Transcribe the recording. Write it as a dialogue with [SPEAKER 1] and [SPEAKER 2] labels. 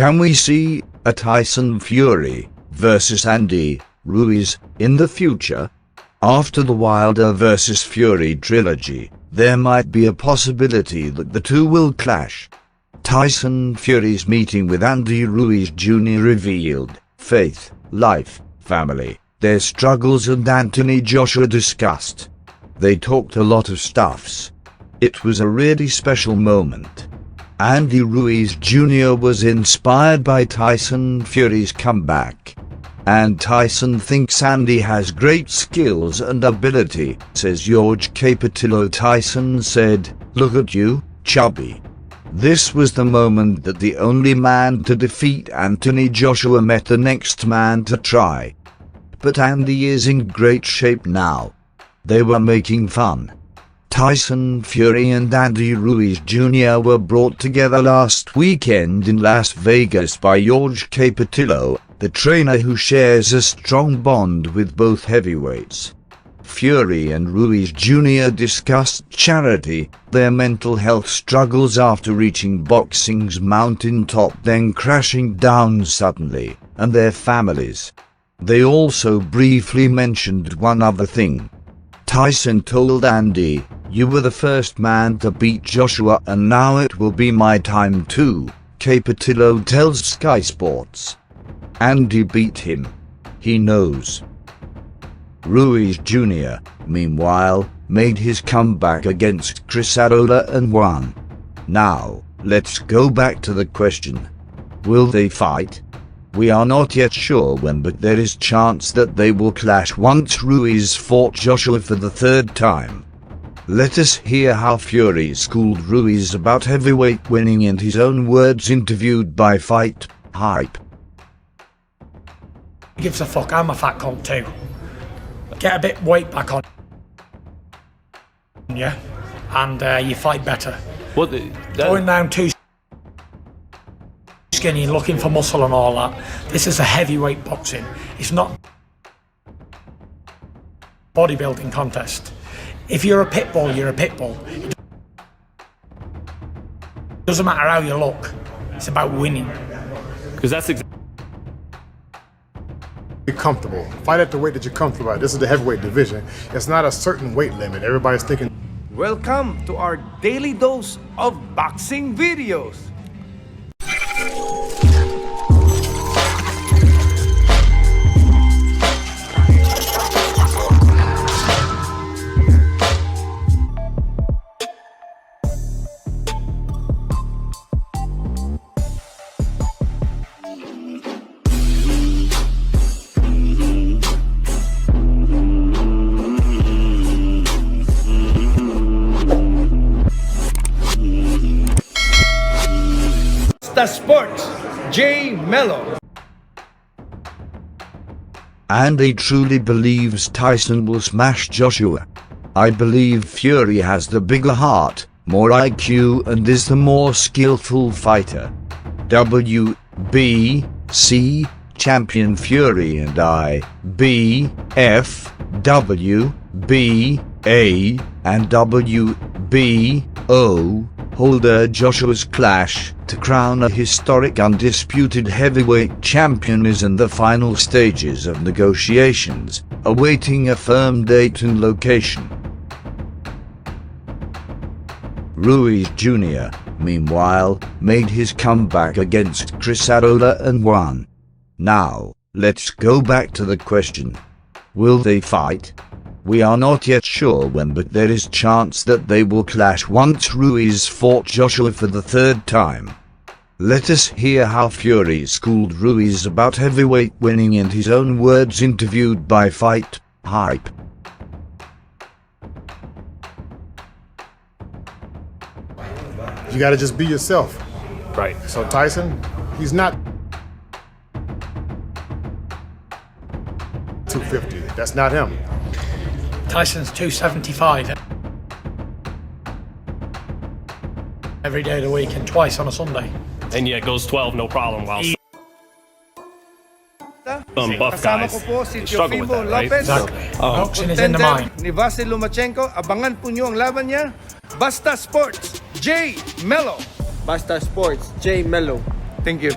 [SPEAKER 1] Can we see a Tyson Fury versus Andy Ruiz in the future? After the Wilder versus Fury trilogy, there might be a possibility that the two will clash. Tyson Fury's meeting with Andy Ruiz Jr. revealed faith, life, family, their struggles, and Anthony Joshua discussed. They talked a lot of stuffs. It was a really special moment. Andy Ruiz Jr. was inspired by Tyson Fury's comeback. And Tyson thinks Andy has great skills and ability, says George Capetillo. Tyson said, "Look at you, chubby." This was the moment that the only man to defeat Anthony Joshua met the next man to try. But Andy is in great shape now. They were making fun. Tyson Fury and Andy Ruiz Jr. were brought together last weekend in Las Vegas by George Capetillo, the trainer who shares a strong bond with both heavyweights. Fury and Ruiz Jr. discussed charity, their mental health struggles after reaching boxing's mountaintop then crashing down suddenly, and their families. They also briefly mentioned one other thing. Tyson told Andy, "You were the first man to beat Joshua and now it will be my time too," Capetillo tells Sky Sports. Andy beat him. He knows. Ruiz Jr., meanwhile, made his comeback against Chris Arreola and won. Now, let's go back to the question. Will they fight? We are not yet sure when, but there is chance that they will clash once Ruiz fought Joshua for the third time. Let us hear how Fury schooled Ruiz about heavyweight winning in his own words, interviewed by Fight Hype.
[SPEAKER 2] Who gives a fuck? I'm a fat cunt too. Get a bit weight back on you, and you fight better. Going down too skinny, looking for muscle and all that. This is a heavyweight boxing. It's not bodybuilding contest. If you're a pit bull, you're a pit bull. It doesn't matter how you look. It's about winning.
[SPEAKER 3] Because that's exactly.
[SPEAKER 4] Be comfortable. Fight at the weight that you're comfortable at. This is the heavyweight division. It's not a certain weight limit. Everybody's thinking.
[SPEAKER 5] Welcome to our daily dose of boxing videos. Sports, JMELO.
[SPEAKER 1] Andy truly believes Tyson will smash Joshua. I believe Fury has the bigger heart, more IQ, and is the more skillful fighter. WBC champion Fury and IBF, WBA, and WBO holder Joshua's clash to crown a historic undisputed heavyweight champion is in the final stages of negotiations, awaiting a firm date and location. Ruiz Jr., meanwhile, made his comeback against Chris Arreola and won. Now, let's go back to the question. Will they fight? We are not yet sure when, but there is chance that they will clash once Ruiz fought Joshua for the third time. Let us hear how Fury schooled Ruiz about heavyweight winning in his own words, interviewed by Fight Hype.
[SPEAKER 4] You gotta just be yourself.
[SPEAKER 3] Right.
[SPEAKER 4] So Tyson, he's not 250. That's not him.
[SPEAKER 2] Tyson's 275 every day of the week and twice on a Sunday.
[SPEAKER 3] And yeah, it goes 12, no problem. While some buff guys struggle with that, right?
[SPEAKER 2] Exactly. Boxing is in the mind.
[SPEAKER 5] Ni Vasily Lomachenko, abangan po nyo ang laban niya. Basta Sports, JMELO.
[SPEAKER 6] Basta Sports, JMELO.
[SPEAKER 5] Thank you.